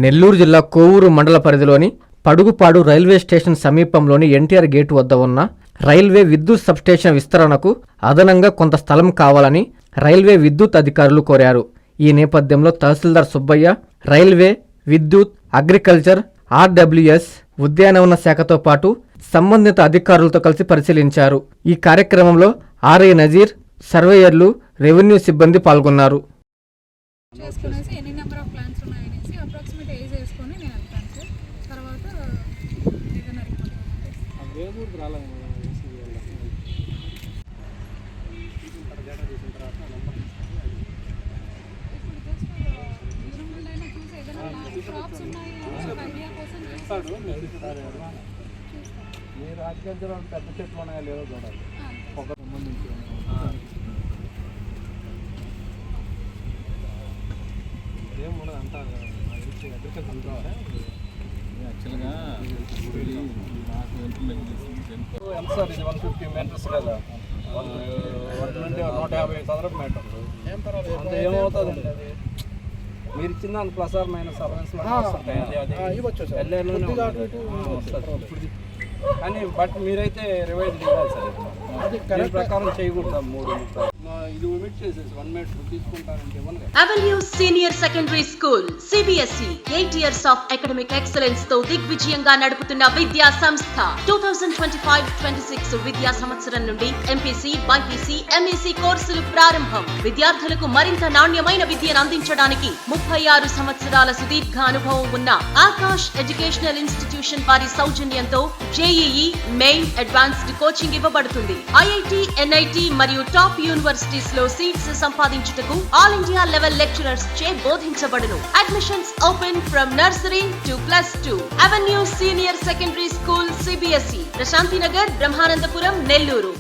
నెల్లూరు జిల్లా కోవూరు మండల పరిధిలోని పడుగుపాడు రైల్వే స్టేషన్ సమీపంలోని ఎన్టీఆర్ గేటు వద్ద ఉన్న రైల్వే విద్యుత్ సబ్స్టేషన్ విస్తరణకు అదనంగా కొంత స్థలం కావాలని రైల్వే విద్యుత్ అధికారులు కోరారు. ఈ నేపథ్యంలో తహసీల్దార్ సుబ్బయ్య రైల్వే, విద్యుత్, అగ్రికల్చర్, ఆర్డబ్ల్యూఎస్, ఉద్యానవన శాఖతో పాటు సంబంధిత అధికారులతో కలిసి పరిశీలించారు. ఈ కార్యక్రమంలో ఆర్ఐ నజీర్, సర్వేయర్లు, రెవెన్యూ సిబ్బంది పాల్గొన్నారు. మీరు అగ్రికల్చర్ పెద్ద చెట్లు ఉన్నాయా లేదో చూడాలి. ఒక సంబంధించి ఏముండదు అంతా అగ్రికల్చర్ యాక్చువల్గా ఎంత సార్ ఇది 150 మీటర్స్ కదా, 150 చదరపు మీటర్లు అంత ఏమవుతుందండి? అది మీరు ఇచ్చిన దాని ప్లస్ ఆర్ మైనస్ అలవెన్స్ కానీ బట్ మీరైతే రివైజ్ చేయాలి సార్. దీని ప్రకారం చేయకూడదు. 3 ఇది ఒమిట్ చేసేసి 1 మీటర్ తీసుకుంటానంటే avenue senior secondary school CBSE 8 years of academic excellence తో దిగ్విజయంగా నడుపుతున్న విద్యా సంస్థ. 2025-26 విద్యా సంవత్సరం నుండి MPC, BPC, MEC కోర్సులు ప్రారంభం. విద్యార్థులకు మరింత నాణ్యమైన విద్యను అందించడానికి 36 సంవత్సరాల సుదీర్ఘ అనుభవం ఉన్న ఆకాష్ ఎడ్యుకేషనల్ ఇన్స్టిట్యూషన్ వారి సౌజన్యంతో JEE, మెయిన్, అడ్వాన్స్డ్ కోచింగ్ ఇవ్వబడుతుంది. IIT, NIT మరియు టాప్ యూనివర్సిటీస్ లో సీట్స్ సంపాదించుటకు ఆల్ ఇండియా లెవెల్ లెక్చరర్స్ చే బోధించబడును. Admissions open from nursery to +2. Avenue senior secondary school CBSE, Prashanti Nagar, Brahmanandapuram, Nellore.